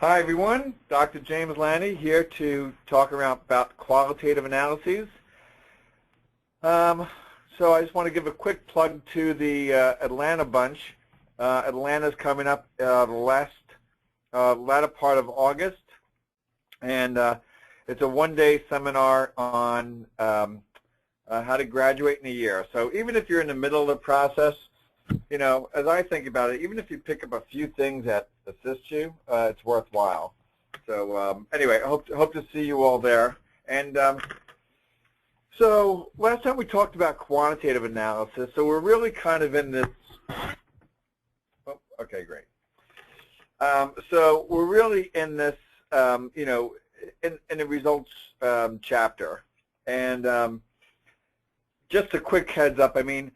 Hi everyone, Dr. James Lani here to talk about qualitative analyses. So I just want to give a quick plug to the Atlanta bunch. Atlanta's coming up the latter part of August, and it's a one-day seminar on how to graduate in a year. So even if you're in the middle of the process, you know, as I think about it, even if you pick up a few things that assist you, it's worthwhile. So anyway, I hope to see you all there. And so last time we talked about quantitative analysis, so we're really kind of in this. Oh, okay, great. So we're really in this, you know, in the results chapter. And just a quick heads up. I mean,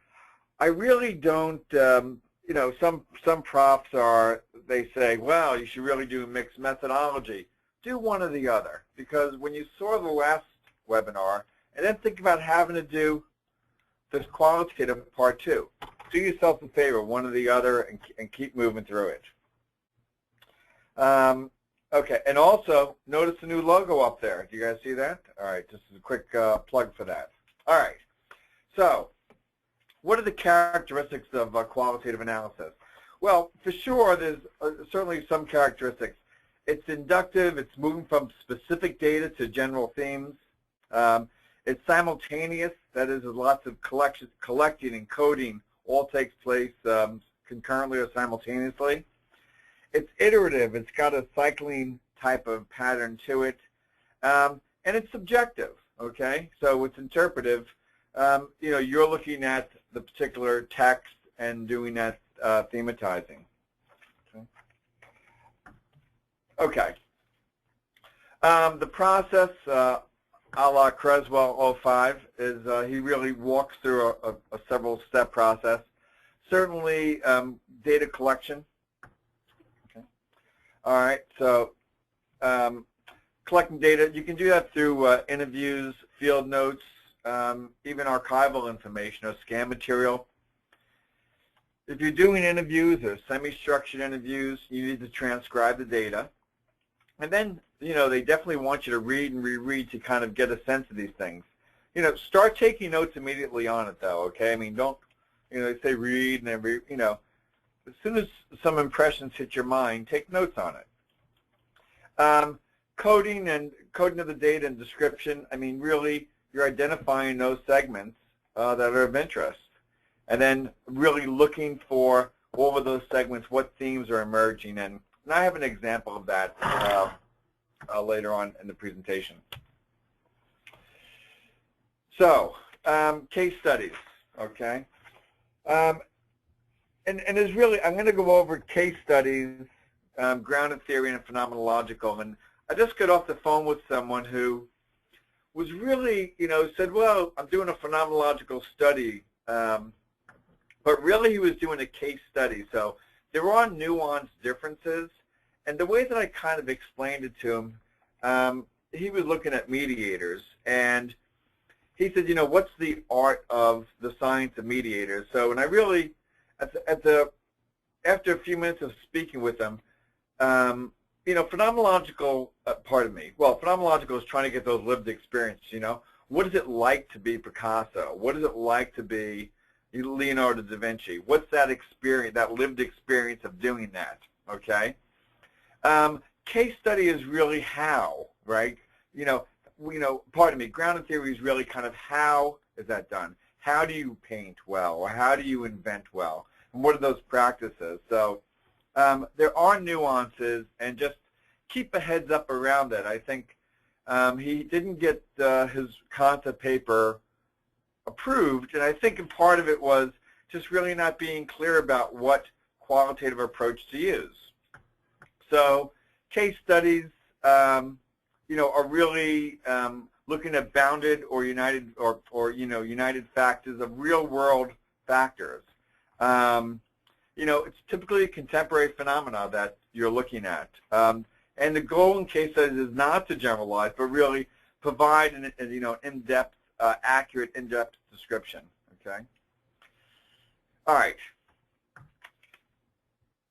I really don't, you know, some profs they say, well, you should really do mixed methodology. Do one or the other, because when you saw the last webinar, and then think about having to do this qualitative part too. Do yourself a favor, one or the other, and keep moving through it. Okay, and also, notice the new logo up there. Do you guys see that? All right, just a quick plug for that. All right, so what are the characteristics of qualitative analysis? Well, for sure, there's certainly some characteristics. It's inductive. It's moving from specific data to general themes. It's simultaneous. That is, there's lots of collecting and coding all takes place concurrently or simultaneously. It's iterative. It's got a cycling type of pattern to it. And it's subjective, okay? So it's interpretive. You know, you're looking at the particular text and doing that thematizing. Okay. The process, a la Creswell 05, is he really walks through a several-step process. Certainly, data collection. Okay. All right. So, collecting data, you can do that through interviews, field notes, even archival information or scan material. If you're doing interviews or semi-structured interviews, you need to transcribe the data. And then, you know, they definitely want you to read and reread to kind of get a sense of these things. You know, start taking notes immediately on it, though, okay? I mean, don't, you know, they say read and then, you know, as soon as some impressions hit your mind, take notes on it. Coding of the data and description, I mean, really, you're identifying those segments that are of interest, and then really looking for over those segments what themes are emerging. And I have an example of that later on in the presentation. So, case studies, okay? And there's really, I'm going to go over case studies, grounded theory and phenomenological. And I just got off the phone with someone who was really, you know, said, well, I'm doing a phenomenological study, but really he was doing a case study. So there are nuanced differences, and the way that I kind of explained it to him, he was looking at mediators, and he said, you know, what's the art of the science of mediators? So, and I really, after a few minutes of speaking with him, you know, phenomenological, phenomenological is trying to get those lived experiences, you know. What is it like to be Picasso? What is it like to be Leonardo da Vinci? What's that experience, that lived experience of doing that, okay? Case study is really how, right? You know, pardon me, grounded theory is really kind of how is that done? How do you paint well, or how do you invent well? And what are those practices? So there are nuances, and just keep a heads up around it. I think he didn't get his concept paper approved, and I think part of it was just really not being clear about what qualitative approach to use. So case studies, you know, are really looking at bounded or united or you know, united factors of real-world factors. You know, it's typically a contemporary phenomena that you're looking at. And the goal in case studies is not to generalize, but really provide an you know, in-depth, accurate, in-depth description. Okay. All right.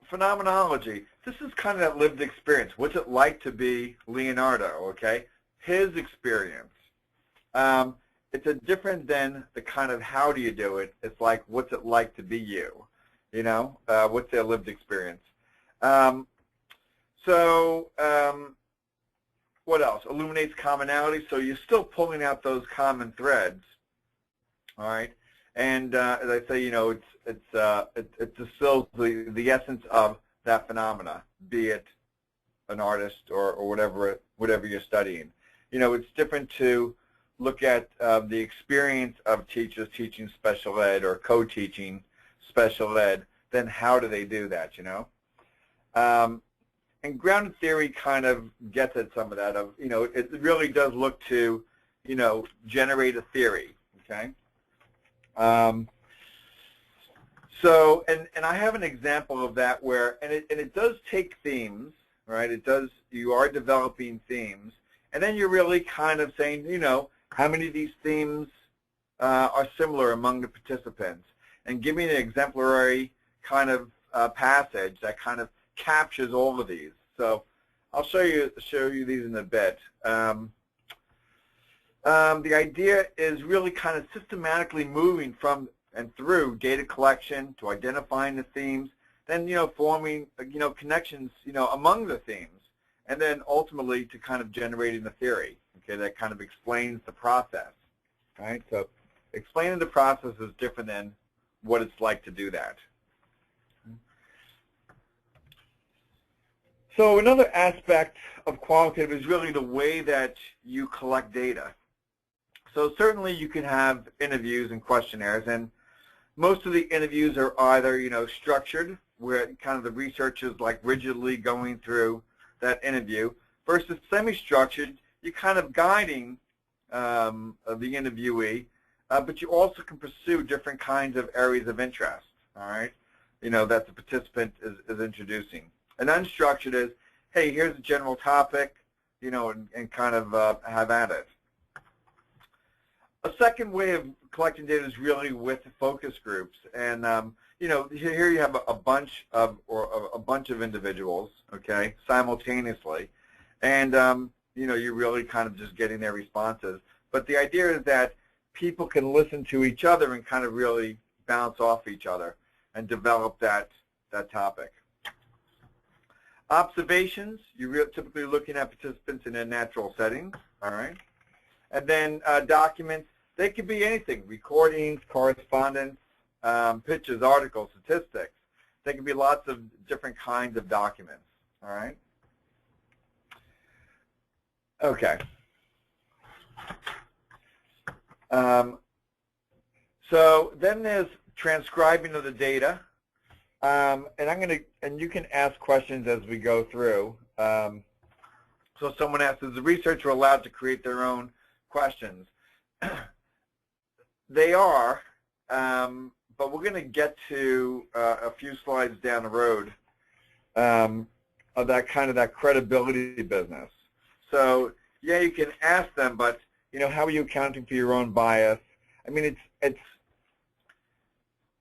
phenomenology, this is kind of that lived experience. What's it like to be Leonardo, okay? His experience. It's a different than the kind of how do you do it. It's like, what's it like to be you? You know, what's their lived experience? What else? Illuminates commonality. So you're still pulling out those common threads, all right? And as I say, you know, it distills the essence of that phenomena, be it an artist or whatever you're studying. You know, it's different to look at the experience of teachers teaching special ed or co-teaching special ed than how do they do that, you know? And grounded theory kind of gets at some of that. Of, you know, it really does look to, you know, generate a theory, okay? So, and I have an example of that where, and it does take themes, right? It does, you are developing themes, and then you're really kind of saying, you know, how many of these themes are similar among the participants, and giving an exemplary kind of passage that kind of captures all of these. So I'll show you these in a bit. The idea is really kind of systematically moving from and through data collection to identifying the themes, then, you know, forming, you know, connections, you know, among the themes, and then ultimately to kind of generating the theory, okay, that kind of explains the process, right? So explaining the process is different than what it's like to do that. So another aspect of qualitative is really the way that you collect data. So certainly you can have interviews and questionnaires, and most of the interviews are either, you know, structured, where kind of the research is like rigidly going through that interview, versus semi-structured, you're kind of guiding the interviewee, but you also can pursue different kinds of areas of interest, all right, you know, that the participant is introducing. And unstructured is, hey, here's a general topic, you know, and kind of have at it. A second way of collecting data is really with focus groups, and you know, here you have a bunch of individuals, okay, simultaneously, and you know, you're really kind of just getting their responses. But the idea is that people can listen to each other and kind of really bounce off each other and develop that topic. Observations, you're typically looking at participants in a natural setting, all right? And then documents, they could be anything, recordings, correspondence, pictures, articles, statistics. They can be lots of different kinds of documents, all right? Okay. So then there's transcribing of the data. And you can ask questions as we go through. So someone asks, is the researcher allowed to create their own questions? They are, but we're going to get to a few slides down the road of that kind of that credibility business. So yeah, you can ask them, but you know, how are you accounting for your own bias? I mean,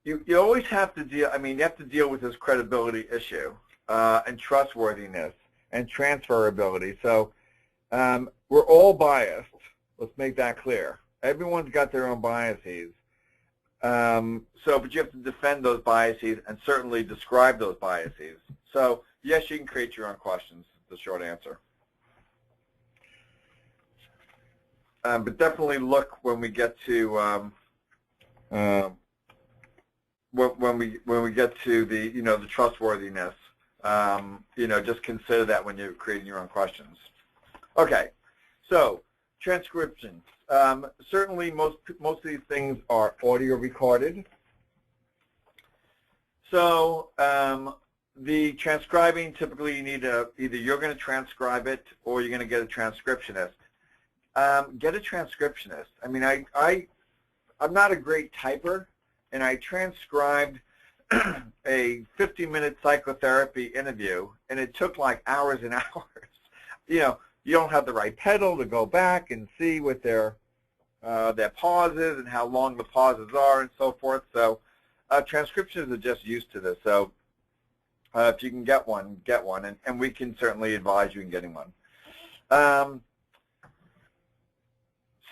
you always have to deal. I mean, you have to deal with this credibility issue and trustworthiness and transferability. So we're all biased. Let's make that clear. Everyone's got their own biases. But you have to defend those biases and certainly describe those biases. So yes, you can create your own questions. The short answer. But definitely look when we get to when we get to the, you know, the trustworthiness. You know, just consider that when you're creating your own questions. Okay, so transcriptions. Certainly, most of these things are audio recorded. So the transcribing, typically you need either you're going to transcribe it or you're going to get a transcriptionist. Get a transcriptionist. I mean, I'm not a great typer, and I transcribed a 50-minute psychotherapy interview, and it took like hours and hours. You know, you don't have the right pedal to go back and see what their pauses and how long the pauses are and so forth. So transcriptions are just used to this. So If you can get one, and we can certainly advise you in getting one.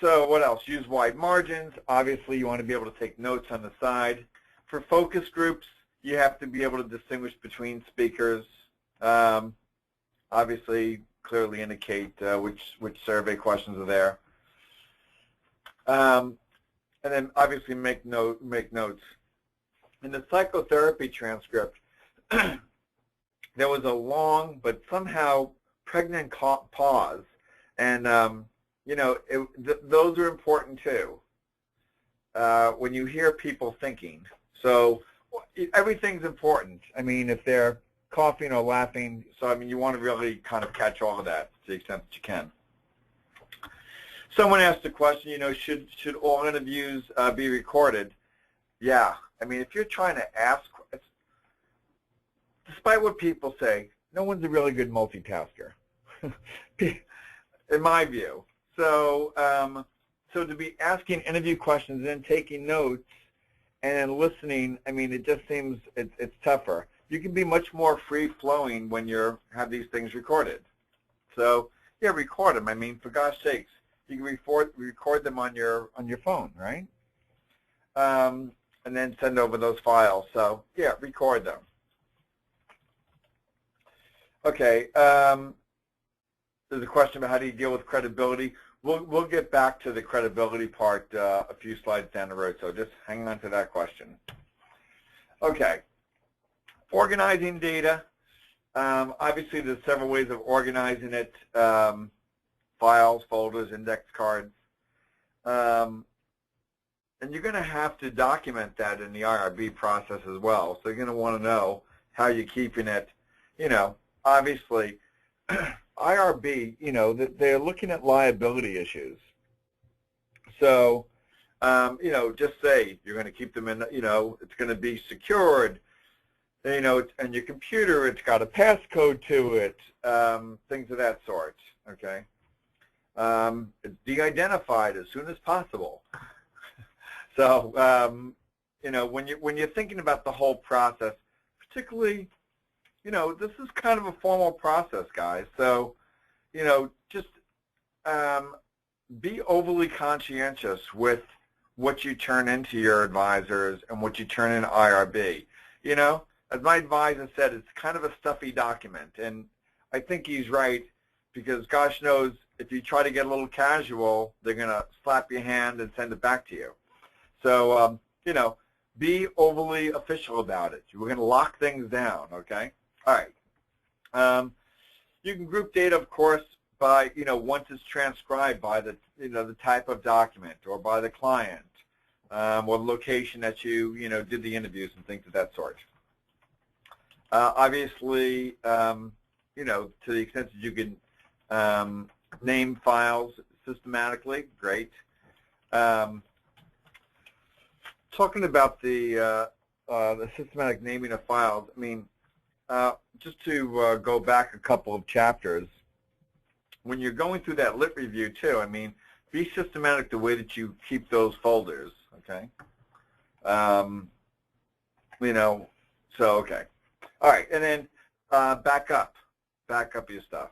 So what else? Use wide margins. Obviously, you want to be able to take notes on the side. For focus groups, you have to be able to distinguish between speakers. Obviously, clearly indicate which survey questions are there. And then obviously make notes. In the psychotherapy transcript, there was a long but somehow pregnant pause, and you know, those are important too. When you hear people thinking, so everything's important. I mean, if they're coughing or laughing, so I mean, you want to really kind of catch all of that to the extent that you can. Someone asked a question, you know, should all interviews be recorded? Yeah, I mean, if you're trying to ask, despite what people say, no one's a really good multitasker, in my view. So, so to be asking interview questions and then taking notes and then listening, I mean, it just seems it's tougher. You can be much more free-flowing when you have these things recorded. So, yeah, record them. I mean, for gosh sakes, you can record them on your phone, right? And then send over those files. So, yeah, record them. Okay. There's a question about how do you deal with credibility. We'll get back to the credibility part a few slides down the road, so just hang on to that question. Okay. Organizing data. Obviously, there's several ways of organizing it. Files, folders, index cards. And you're going to have to document that in the IRB process as well. So you're going to want to know how you're keeping it. You know, obviously, IRB, you know, they're looking at liability issues. So, you know, just say you're going to keep them in, you know, it's going to be secured. You know, and your computer, it's got a passcode to it, things of that sort, okay? It's de-identified as soon as possible. So, you know, when you're thinking about the whole process, particularly, you know, this is kind of a formal process, guys. So, you know, just be overly conscientious with what you turn into your advisors and what you turn into IRB. You know, as my advisor said, it's kind of a stuffy document, and I think he's right, because gosh knows if you try to get a little casual, they're going to slap your hand and send it back to you. So, you know, be overly official about it. We're going to lock things down, okay? All right. You can group data, of course, by, you know, once it's transcribed by the, you know, the type of document or by the client or the location that you know, did the interviews and things of that sort. Obviously, you know, to the extent that you can name files systematically, great. Talking about the systematic naming of files, I mean, just to go back a couple of chapters, when you're going through that lit review too, I mean, be systematic the way that you keep those folders, okay? You know, so, okay. All right, and then back up your stuff.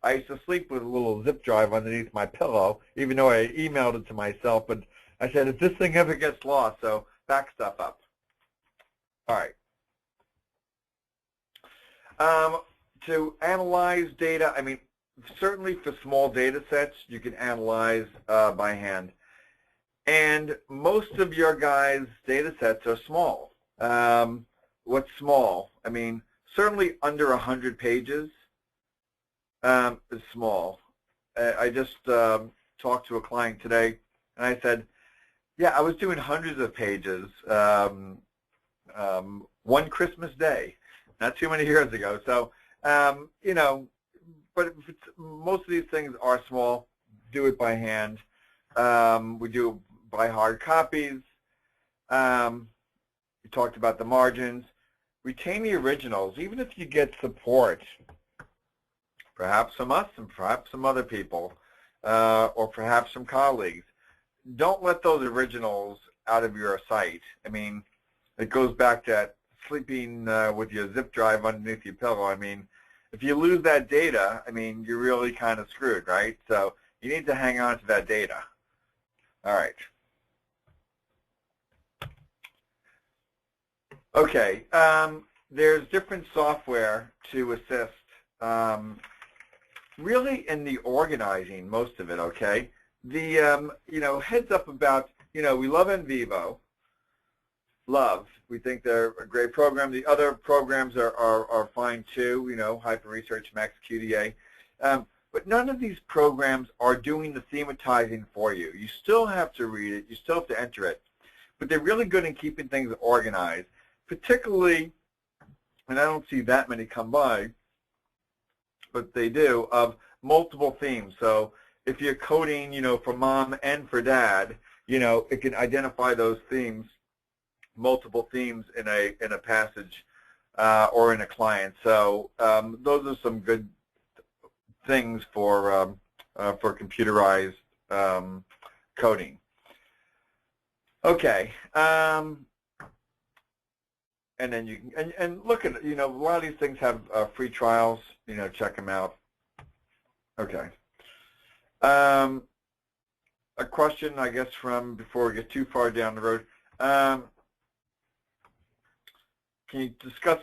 I used to sleep with a little zip drive underneath my pillow, even though I emailed it to myself, but I said, if this thing ever gets lost, so back stuff up. All right. To analyze data, I mean, certainly for small data sets, you can analyze by hand. And most of your guys' data sets are small. What's small? I mean, certainly under 100 pages is small. I just talked to a client today, and I said, yeah, I was doing hundreds of pages one Christmas day, not too many years ago. So, you know, but if it's, most of these things are small. Do it by hand. We do by hard copies. We talked about the margins. Retain the originals, even if you get support, perhaps from us and perhaps some other people, or perhaps some colleagues. Don't let those originals out of your sight. I mean, it goes back to that sleeping with your zip drive underneath your pillow. I mean, if you lose that data, I mean, you're really kind of screwed, right? So you need to hang on to that data. All right. Okay. There's different software to assist really in the organizing, most of it, okay? The, heads up about, we love NVivo. We think they're a great program. The other programs are fine too, Hyper Research, Max QDA. But none of these programs are doing the thematizing for you. You still have to read it. You still have to enter it. But they're really good in keeping things organized, particularly, and I don't see that many come by, but they do, of multiple themes. So if you're coding, for mom and for dad, it can identify those themes, multiple themes in a passage or in a client. So those are some good things for computerized coding. Okay. And then you can and look at a lot of these things have free trials. Check them out. Okay. A question, I guess, from before we get too far down the road. Can you discuss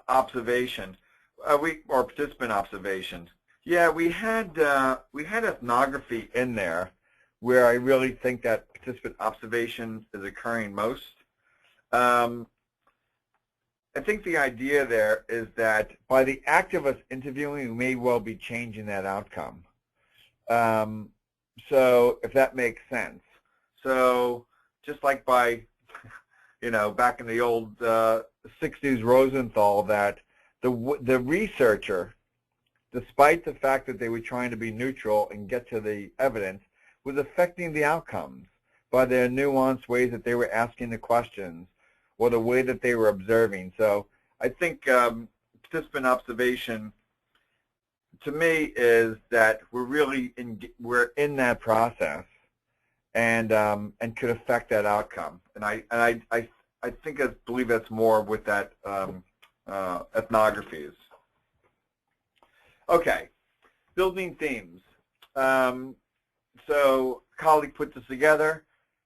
observation, or participant observations? Yeah, we had ethnography in there, where I really think that participant observation is occurring most. I think the idea there is that by the act of us interviewing, we may well be changing that outcome. So if that makes sense. So just like by, back in the old 60s Rosenthal, that the researcher, despite the fact that they were trying to be neutral and get to the evidence, was affecting the outcomes by their nuanced ways that they were asking the questions, or the way that they were observing. So I think participant observation, to me, is that we're in that process, and could affect that outcome. And I believe that's more with that ethnographies. Okay, building themes. So a colleague put this together.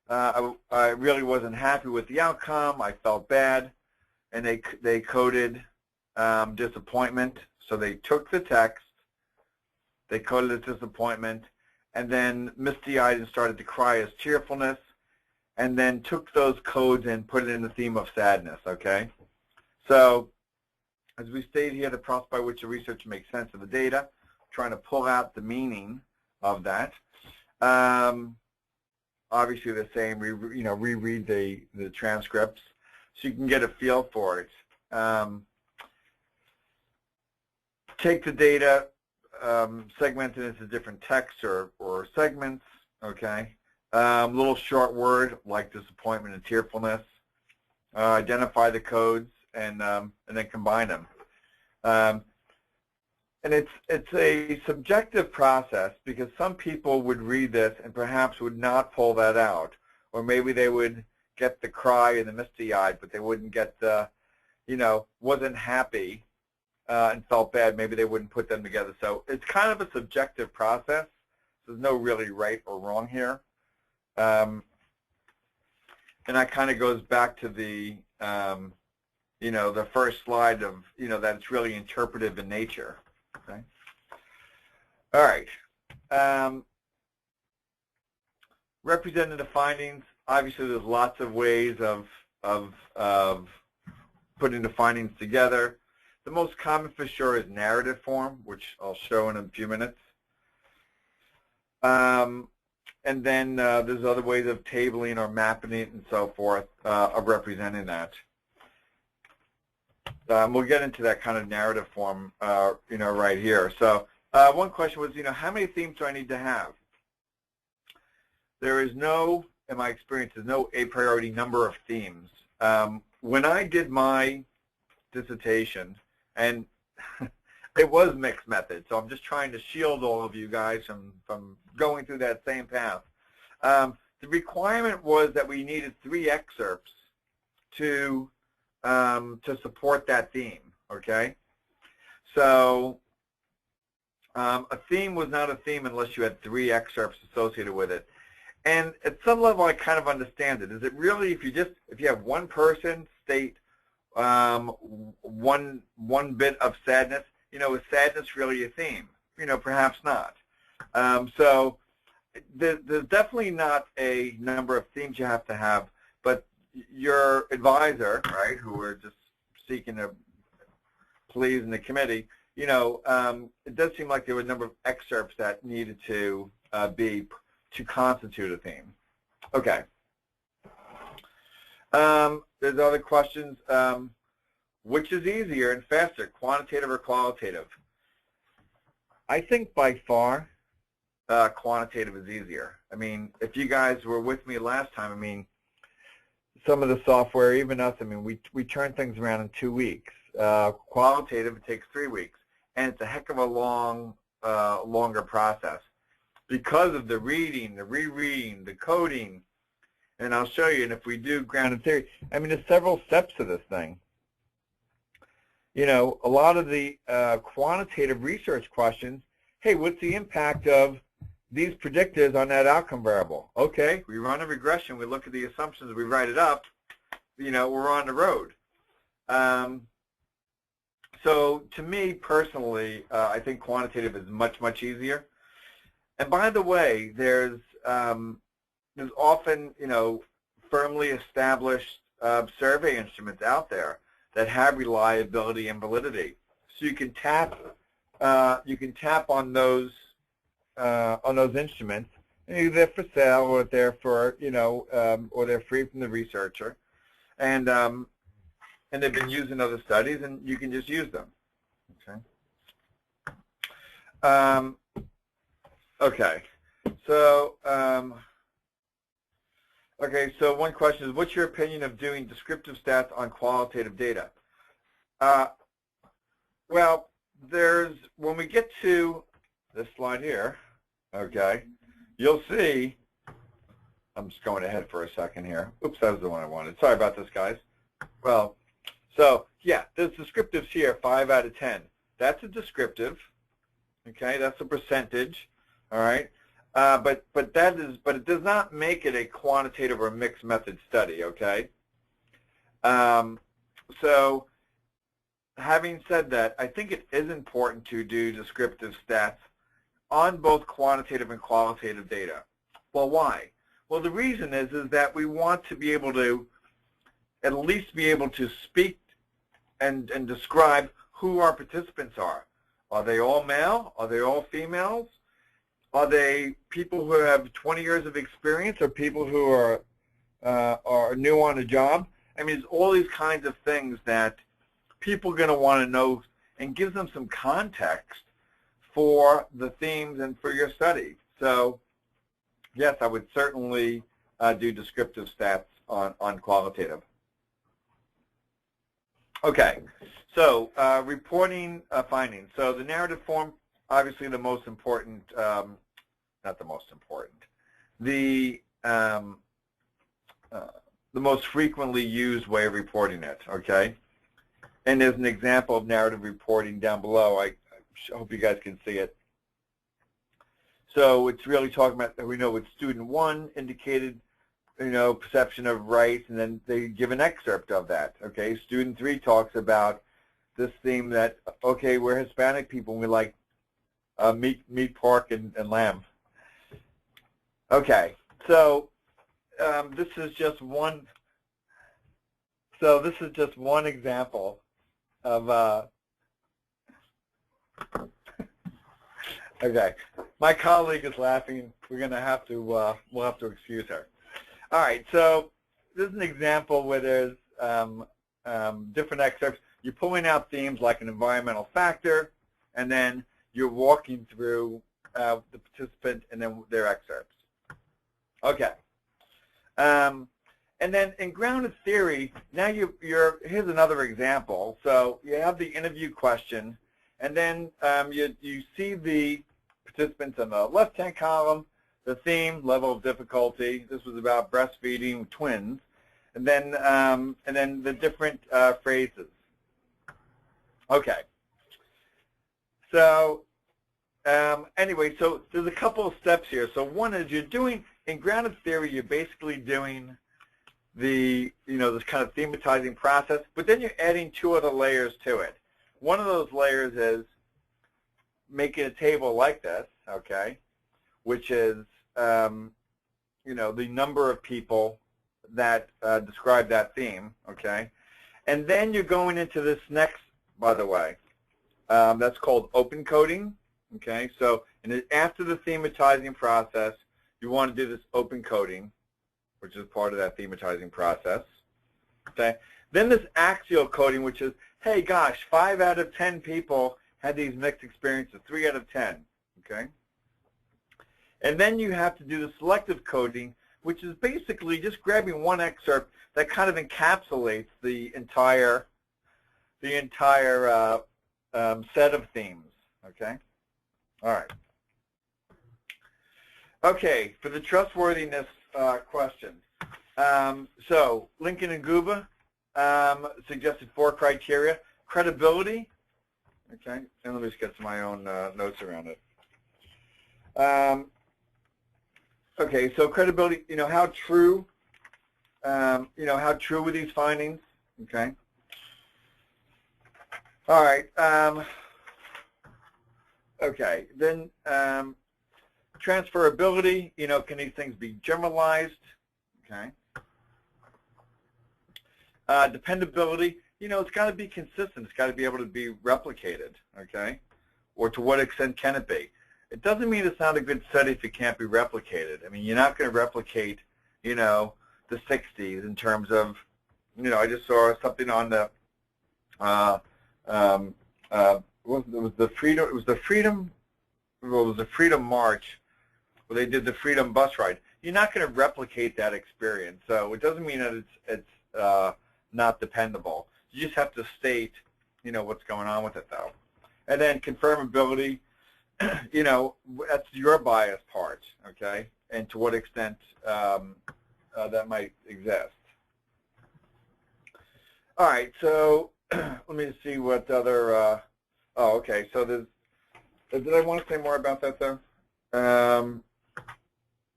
I really wasn't happy with the outcome. I felt bad, and they coded disappointment. So they took the text, they coded as disappointment, and then misty-eyed and started to cry as cheerfulness, and then took those codes and put it in the theme of sadness. Okay, so as we stated here, the process by which the researcher makes sense of the data, trying to pull out the meaning of that. Obviously, the same. Reread the transcripts so you can get a feel for it. Take the data, segment it into different texts or segments. Okay. Little short word like disappointment and tearfulness. Identify the codes and then combine them. And it's a subjective process, because some people would read this and perhaps would not pull that out, or maybe they would get the cry and the misty-eyed, but they wouldn't get the, wasn't happy and felt bad. Maybe they wouldn't put them together. So it's kind of a subjective process. There's no really right or wrong here, and that kind of goes back to the the first slide of that it's really interpretive in nature. Okay. All right. Representative findings. Obviously, there's lots of ways of putting the findings together. The most common for sure is narrative form, which I'll show in a few minutes. And then there's other ways of tabling or mapping it and so forth, of representing that. We'll get into that kind of narrative form, right here. So one question was, how many themes do I need to have? There is no, in my experience, there's no a priori number of themes. When I did my dissertation, and it was mixed method, so I'm just trying to shield all of you guys from going through that same path. The requirement was that we needed 3 excerpts to to support that theme, okay? So a theme was not a theme unless you had 3 excerpts associated with it. And at some level, I kind of understand it. Is it really, if you have one person state one bit of sadness, is sadness really a theme? Perhaps not. So there's definitely not a number of themes you have to have, but your advisor, right, who we're just seeking to please in the committee, it does seem like there were a number of excerpts that needed to constitute a theme. Okay. There's other questions. Which is easier and faster, quantitative or qualitative? I think by far quantitative is easier. I mean, if you guys were with me last time, I mean, some of the software, even us, I mean, we turn things around in 2 weeks. Qualitative, it takes 3 weeks, and it's a heck of a longer process because of the reading, the rereading, the coding, and I'll show you. And if we do grounded theory, I mean, there's several steps to this thing. A lot of the quantitative research questions, hey, what's the impact of these predictors on that outcome variable? Okay, we run a regression, we look at the assumptions, we write it up, we're on the road. So to me personally, I think quantitative is much, much easier. And by the way, there's often, firmly established survey instruments out there that have reliability and validity. So you can tap on those instruments. Either they're for sale or they're for or they're free from the researcher, and they've been used in other studies, and you can just use them. Okay. Okay. So okay. So one question is, what's your opinion of doing descriptive stats on qualitative data? Well, when we get to this slide here, okay, you'll see, I'm just going ahead for a second here. Oops, that was the one I wanted. Sorry about this, guys. Well, so yeah, there's descriptives here, 5 out of 10. That's a descriptive, okay, that's a percentage, all right, but it does not make it a quantitative or mixed method study, okay. So having said that, I think it is important to do descriptive stats on both quantitative and qualitative data. Well, why? Well, the reason is that we want to be able to at least be able to speak and describe who our participants are. Are they all male? Are they all females? Are they people who have 20 years of experience, or people who are new on the job? I mean, it's all these kinds of things that people are going to want to know, and gives them some context for the themes and for your study. So yes, I would certainly do descriptive stats on qualitative. Okay, so reporting findings. So the narrative form, obviously the most important, not the most important, the most frequently used way of reporting it, okay? And there's an example of narrative reporting down below. I hope you guys can see it. So it's really talking about, we know what student 1 indicated, perception of rights, and then they give an excerpt of that, okay? Student 3 talks about this theme that, okay, we're Hispanic people and we like meat, pork, and lamb. Okay, so this is just one example of okay, my colleague is laughing. We're going to have to we'll have to excuse her. All right, so this is an example where there's different excerpts. You're pulling out themes like an environmental factor, and then you're walking through the participant and then their excerpts. Okay. And then in grounded theory, now here's another example. So you have the interview question, and then you see the participants in the left-hand column, the theme, level of difficulty. This was about breastfeeding twins. and then the different phrases. Okay. So anyway, so there's a couple of steps here. So one is you're doing, in grounded theory, you're basically doing the, this kind of thematizing process, but then you're adding two other layers to it. One of those layers is making a table like this, okay, which is, the number of people that describe that theme, okay, and then you're going into this next, by the way, that's called open coding, okay, so after the thematizing process, you want to do this open coding, which is part of that thematizing process, okay, then this axial coding, which is, hey, gosh, 5 out of 10 people had these mixed experiences, 3 out of 10, okay? And then you have to do the selective coding, which is basically just grabbing one excerpt that kind of encapsulates the entire set of themes, okay? All right. Okay, for the trustworthiness question. So Lincoln and Guba suggested 4 criteria. Credibility, okay, and let me just get to my own notes around it. Okay, so credibility, how true, how true were these findings, okay? All right, okay, then transferability, can these things be generalized, okay? Dependability, it's got to be consistent. It's got to be able to be replicated, okay? Or to what extent can it be? It doesn't mean it's not a good study if it can't be replicated. I mean, you're not going to replicate, the 60s in terms of, I just saw something on the, it was the Freedom March where they did the Freedom bus ride. You're not going to replicate that experience. So it doesn't mean that it's not dependable. You just have to state, what's going on with it, though. And then confirmability, that's your bias part, okay, and to what extent that might exist. All right, so let me see what other, oh, okay, so did I want to say more about that, though?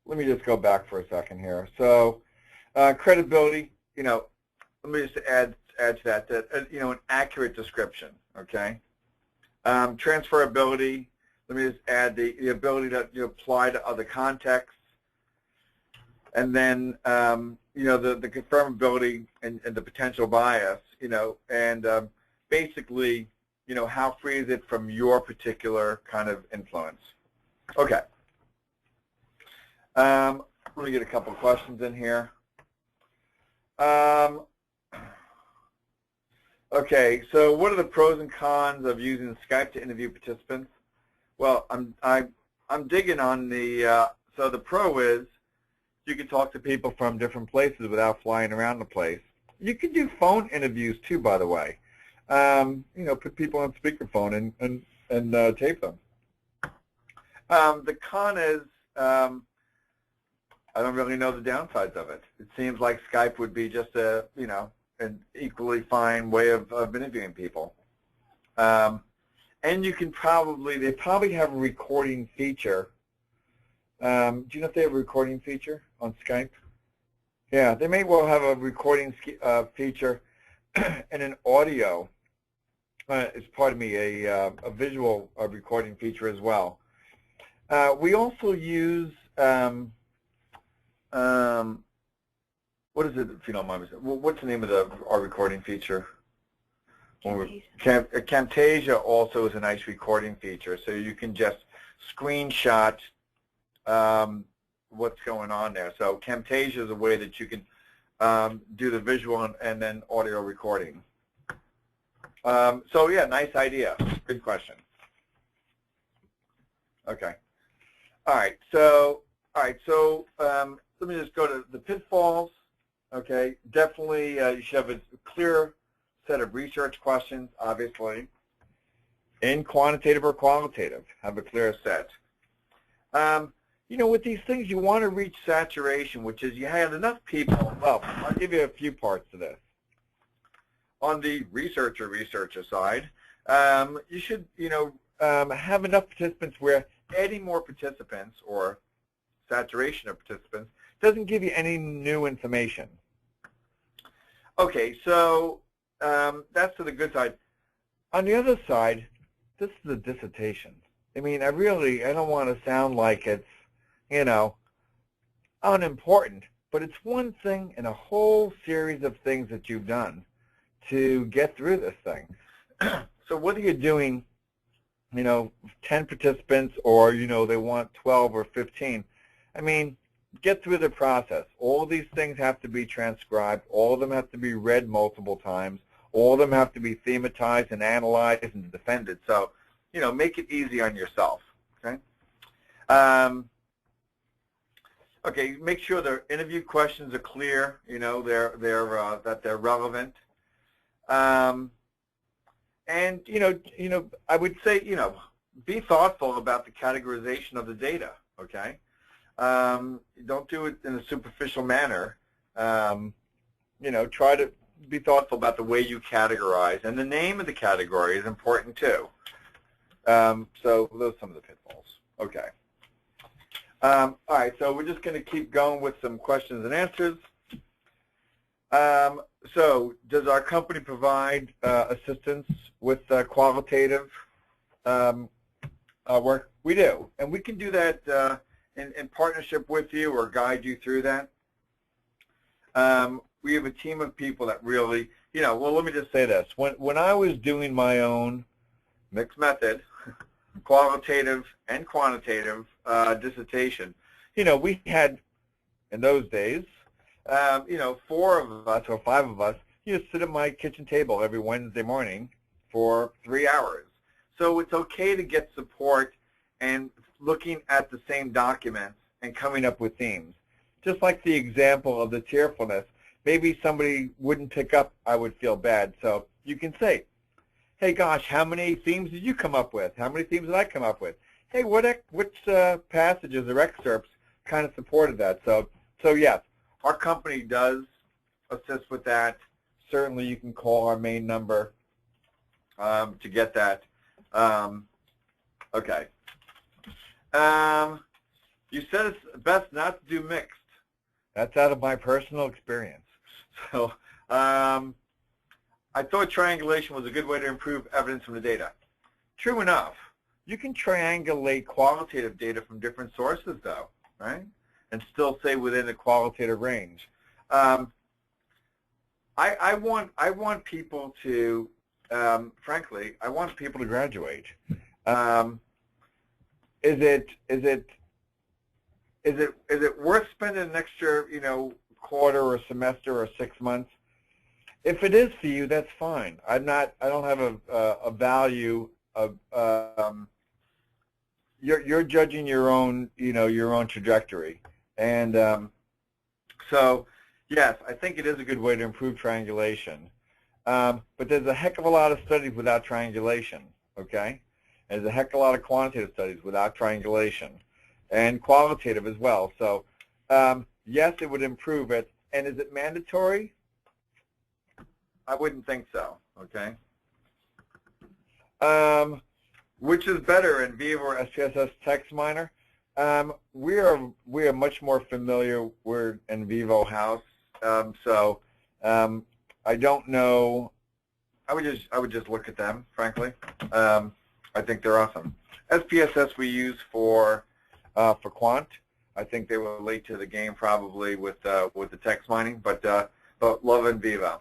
Let me just go back for a second here. So credibility, let me just add to that, an accurate description, okay? Transferability, let me just add the ability to apply to other contexts. And then, the confirmability and the potential bias, and basically, how free is it from your particular kind of influence? Okay. Let me get a couple of questions in here. Okay, so what are the pros and cons of using Skype to interview participants? Well, I'm digging on the so the pro is you can talk to people from different places without flying around the place. You can do phone interviews too, by the way. Put people on speakerphone and tape them. The con is I don't really know the downsides of it. It seems like Skype would be just a an equally fine way of interviewing people. And you can they probably have a recording feature. Do you know if they have a recording feature on Skype? Yeah, they may well have a recording feature and an audio, a visual recording feature as well. We also use, what is it, if you don't mind me saying? What's the name of our recording feature? Camtasia also is a nice recording feature, so you can just screenshot what's going on there. So Camtasia is a way that you can do the visual and then audio recording. So yeah, nice idea. Good question. Okay. All right. So let me just go to the pitfalls. Okay. Definitely, you should have a clear set of research questions, obviously, in quantitative or qualitative. Have a clear set. With these things, you want to reach saturation, which is you had enough people Well, I'll give you a few parts to this. On the researcher side, you should, have enough participants where adding more participants or saturation of participants doesn't give you any new information. Okay, so that's to the good side. On the other side, this is a dissertation. I mean, I don't want to sound like it's, unimportant, but it's one thing in a whole series of things that you've done to get through this thing. So whether you're doing, 10 participants or, they want 12 or 15, I mean, get through the process. All these things have to be transcribed. All of them have to be read multiple times. All of them have to be thematized and analyzed and defended. So, make it easy on yourself, okay? Okay, make sure the interview questions are clear, that they're relevant. And, I would say, be thoughtful about the categorization of the data, okay? Don't do it in a superficial manner. Try to be thoughtful about the way you categorize. And the name of the category is important, too. So those are some of the pitfalls. Okay. All right, so we're just going to keep going with some questions and answers. So does our company provide assistance with qualitative work? We do, and we can do that in partnership with you or guide you through that. We have a team of people that really, well, let me just say this. When I was doing my own mixed method, qualitative and quantitative dissertation, we had, in those days, 4 of us or 5 of us, sit at my kitchen table every Wednesday morning for 3 hours. So it's okay to get support and looking at the same documents and coming up with themes. Just like the example of the tearfulness, maybe somebody wouldn't pick up, I would feel bad. So you can say, hey, gosh, how many themes did you come up with? How many themes did I come up with? Hey, which passages or excerpts kind of supported that? So yes, our company does assist with that. Certainly you can call our main number to get that. Okay. You said it's best not to do mixed. That's out of my personal experience. So I thought triangulation was a good way to improve evidence from the data. True enough. You can triangulate qualitative data from different sources, though, right? And still stay within the qualitative range. I want people to, frankly, I want people to graduate. Is it worth spending an extra, quarter or semester or 6 months? If it is for you, that's fine. I don't have a value of. You're judging your own, your own trajectory, and so yes, I think it is a good way to improve triangulation. But there's a heck of a lot of studies without triangulation. Okay, there's a heck of a lot of quantitative studies without triangulation, and qualitative as well. So yes, it would improve it. And is it mandatory? I wouldn't think so. Okay. Which is better, NVivo or SPSS text miner? We are much more familiar with NVivo house, so I don't know. I would just look at them, frankly. I think they're awesome. SPSS we use for quant. I think they were late to the game probably with the text mining, but love NVivo.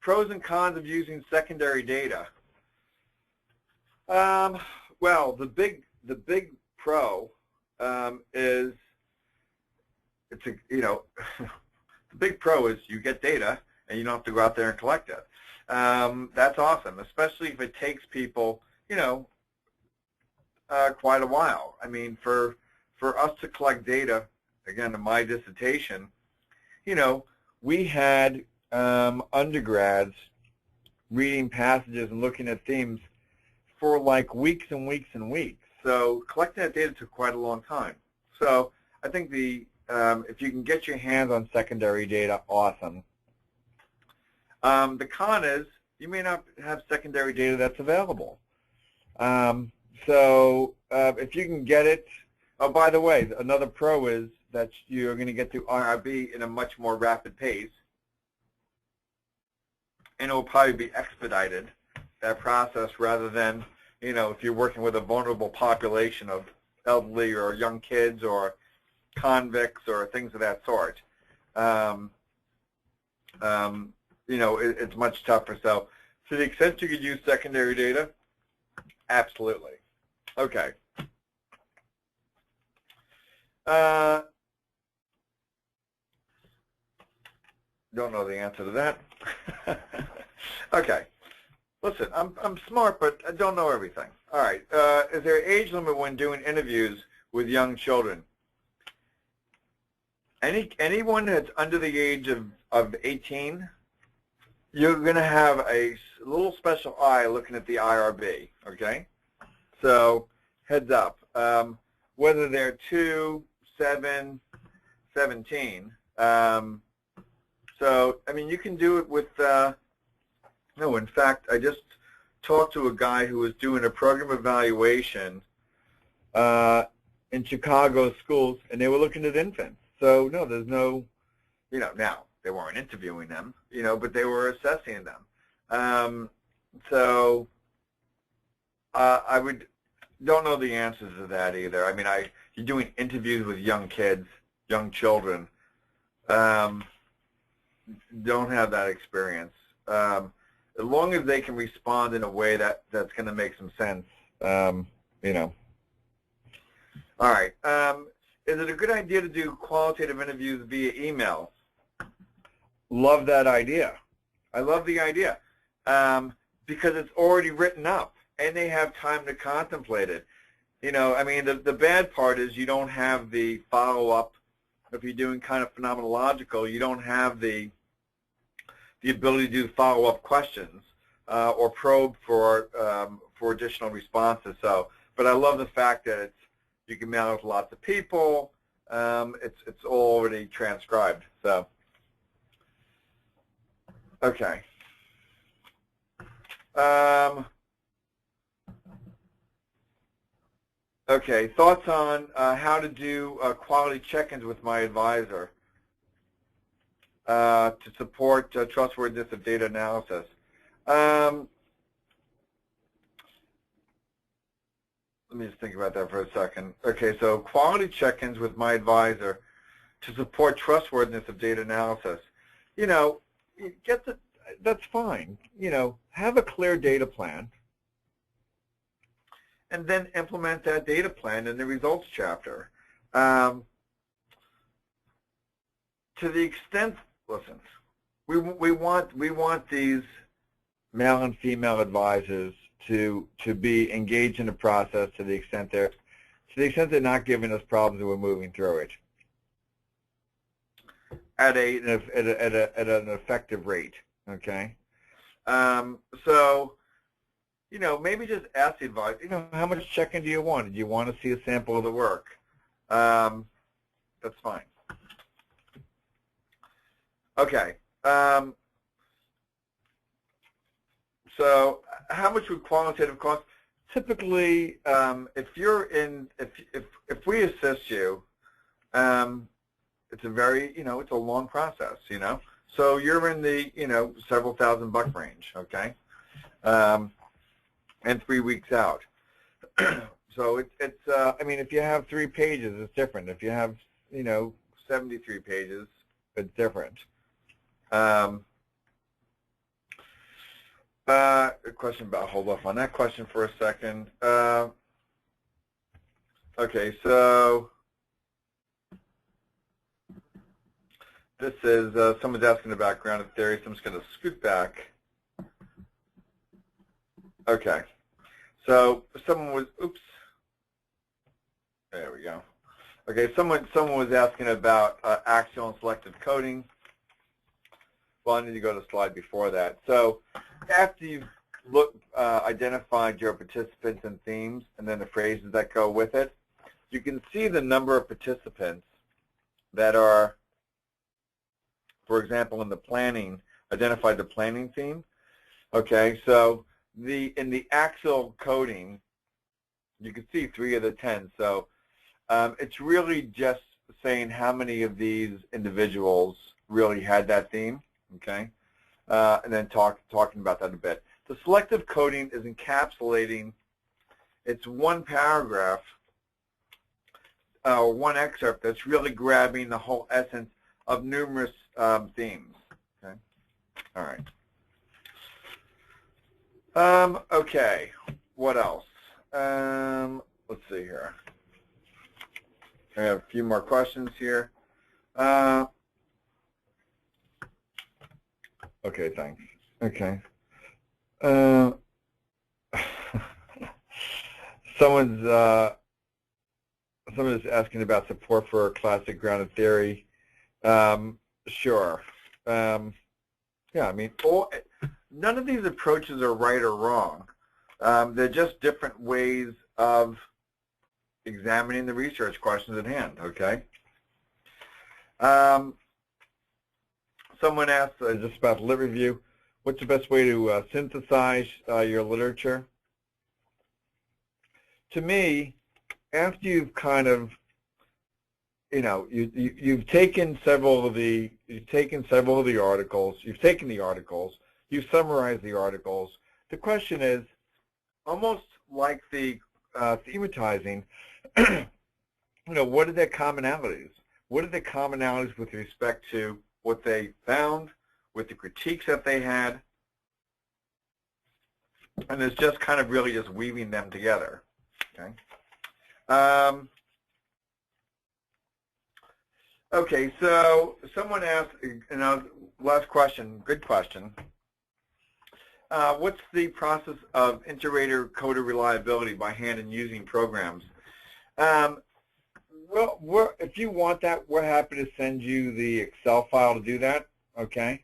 Pros and cons of using secondary data. Well, the big pro is the big pro is you get data and you don't have to go out there and collect it. That's awesome, especially if it takes people quite a while. I mean, for us to collect data, again, in my dissertation, we had undergrads reading passages and looking at themes for like weeks and weeks and weeks. So collecting that data took quite a long time. So I think the if you can get your hands on secondary data, awesome. The con is you may not have secondary data that's available. If you can get it, oh, by the way, another pro is that you're going to get through IRB in a much more rapid pace, and it will probably be expedited, that process, rather than, if you're working with a vulnerable population of elderly or young kids or convicts or things of that sort. It's much tougher. So to the extent you could use secondary data, absolutely. Okay. Don't know the answer to that. Okay. Listen, I'm smart, but I don't know everything. All right. Is there an age limit when doing interviews with young children? Anyone that's under the age of 18, you're going to have a little special eye looking at the IRB, okay? So heads up. Whether they're 2, 7, 17. So, I mean, you can do it with, no, in fact, I just talked to a guy who was doing a program evaluation in Chicago schools, and they were looking at infants. So, no, there's no, now, they weren't interviewing them, but they were assessing them. I don't know the answers to that either. I mean, you're doing interviews with young kids, young children. Don't have that experience. As long as they can respond in a way that's going to make some sense, All right. Is it a good idea to do qualitative interviews via email? Love that idea. I love the idea because it's already written up and they have time to contemplate it. I mean, the bad part is you don't have the follow-up. If you're doing kind of phenomenological, you don't have the ability to do follow-up questions or probe for additional responses. So, but I love the fact that you can mail it to lots of people. It's already transcribed. So, okay. Okay, thoughts on how to do quality check-ins with my advisor to support trustworthiness of data analysis. Let me just think about that for a second. Okay, so quality check-ins with my advisor to support trustworthiness of data analysis. That's fine. Have a clear data plan, and then implement that data plan in the results chapter. To the extent, listen, we want these male and female advisors to be engaged in the process to the extent they're not giving us problems and we're moving through it at an effective rate. Okay, so. Maybe just ask the advisor, how much check-in do you want? Do you want to see a sample of the work? That's fine. Okay. So how much would qualitative cost? Typically, if we assist you, it's a very, it's a long process, So you're in the, several $1,000 range, okay? And 3 weeks out. So it's I mean, if you have 3 pages, it's different. If you have, 73 pages, it's different. A question about, hold off on that question for a second. Okay, so this is, someone's asking about grounded theory, so I'm just going to scoot back. Okay. So someone was, oops, there we go. Okay, someone was asking about axial and selective coding. Well, I need to go to the slide before that. So after you've identified your participants and themes and then the phrases that go with it, you can see the number of participants that are, for example, in the planning, identify the planning theme. Okay, so in the axial coding, you can see 3 of the 10. So it's really just saying how many of these individuals really had that theme. Okay, and then talking about that a bit. The selective coding is encapsulating. It's one paragraph, one excerpt that's really grabbing the whole essence of numerous themes. Okay, all right. Okay, what else? Let's see here. I have a few more questions here. Okay, thanks. Okay. Someone's asking about support for classic grounded theory. Sure. Yeah, I mean, none of these approaches are right or wrong. They're just different ways of examining the research questions at hand, okay? Someone asked just about lit review, what's the best way to synthesize your literature? To me, after you've kind of, you've taken several of the articles, you've taken the articles, you've summarized the articles. The question is, almost like the thematizing, what are their commonalities? What are the commonalities with respect to what they found, with the critiques that they had? And it's just kind of really just weaving them together. Okay. Okay, so someone asked, last question, good question. What's the process of inter-rater coder reliability by hand and using programs? Well, if you want that, we're happy to send you the Excel file to do that, okay?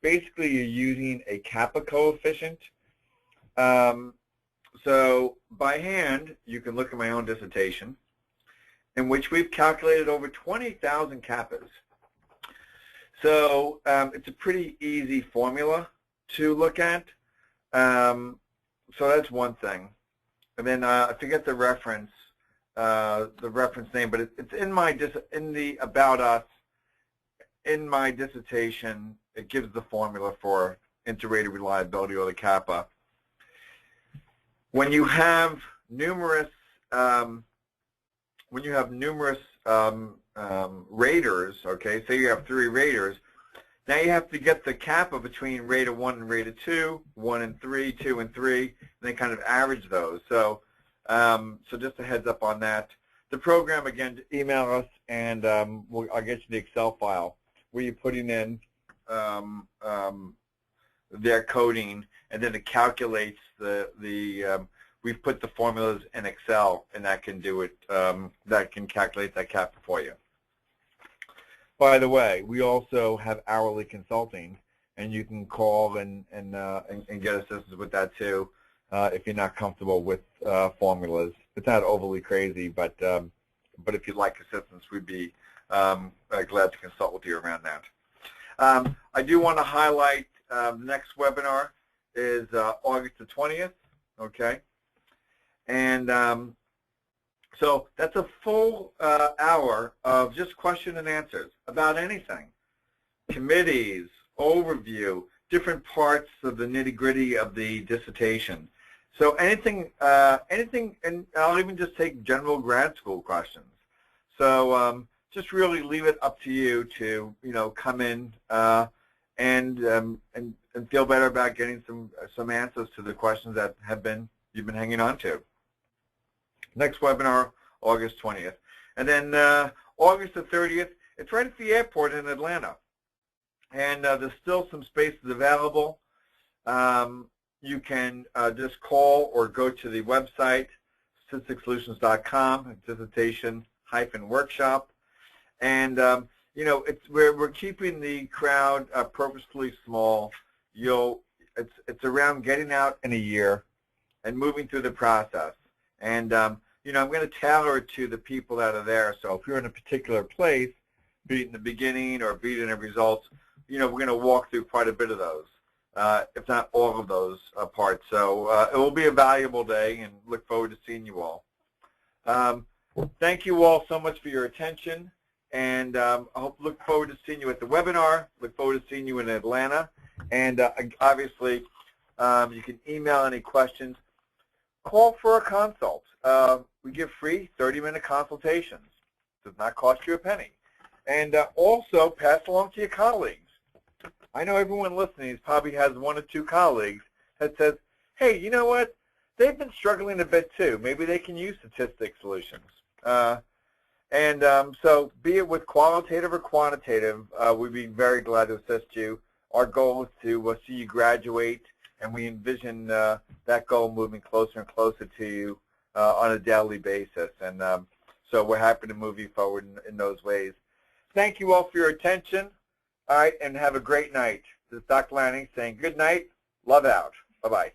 Basically, you're using a kappa coefficient. So by hand, you can look at my own dissertation, in which we've calculated over 20,000 kappas. So it's a pretty easy formula to look at. So that's one thing. And then I forget the reference name, but it's in the About Us. In my dissertation, it gives the formula for inter-rater reliability, or the kappa. When you have numerous raters, okay, say you have 3 raters, now you have to get the kappa between rater 1 and rater 2, 1 and 3, 2 and 3, and then kind of average those. So, so just a heads up on that. The program, again, email us, and I'll get you the Excel file where you're putting in their coding, and then it calculates we've put the formulas in Excel, and that can do it. That can calculate that kappa for you. By the way, we also have hourly consulting, and you can call and get assistance with that too, if you're not comfortable with formulas. It's not overly crazy, but if you'd like assistance, we'd be glad to consult with you around that. I do want to highlight the next webinar is August the 20th. Okay, and so that's a full hour of just question and answers about anything. Committees, overview, different parts of the nitty-gritty of the dissertation. So anything, and I'll even just take general grad school questions. So just really leave it up to you to, come in and feel better about getting some answers to the questions that you've been hanging on to. Next webinar, August 20th. And then August the 30th, it's right at the airport in Atlanta. And there's still some spaces available. You can just call or go to the website, statisticsolutions.com, dissertation-workshop. And, we're keeping the crowd purposefully small. It's around getting out in a year and moving through the process. And I'm going to tailor it to the people that are there. So if you're in a particular place, be it in the beginning or be it in the results, we're going to walk through quite a bit of those, if not all of those parts. So it will be a valuable day, and look forward to seeing you all. Thank you all so much for your attention, and I look forward to seeing you at the webinar. Look forward to seeing you in Atlanta, and obviously you can email any questions. Call for a consult. We give free 30-minute consultations. Does not cost you a penny. And also pass along to your colleagues. I know everyone listening probably has one or two colleagues that says, hey, you know what? They've been struggling a bit too. Maybe they can use statistic solutions. So be it with qualitative or quantitative, we'd be very glad to assist you. Our goal is to see you graduate, and we envision that goal moving closer and closer to you on a daily basis. And so we're happy to move you forward in those ways. Thank you all for your attention. All right, and have a great night. This is Dr. Lani saying good night. Love out. Bye-bye.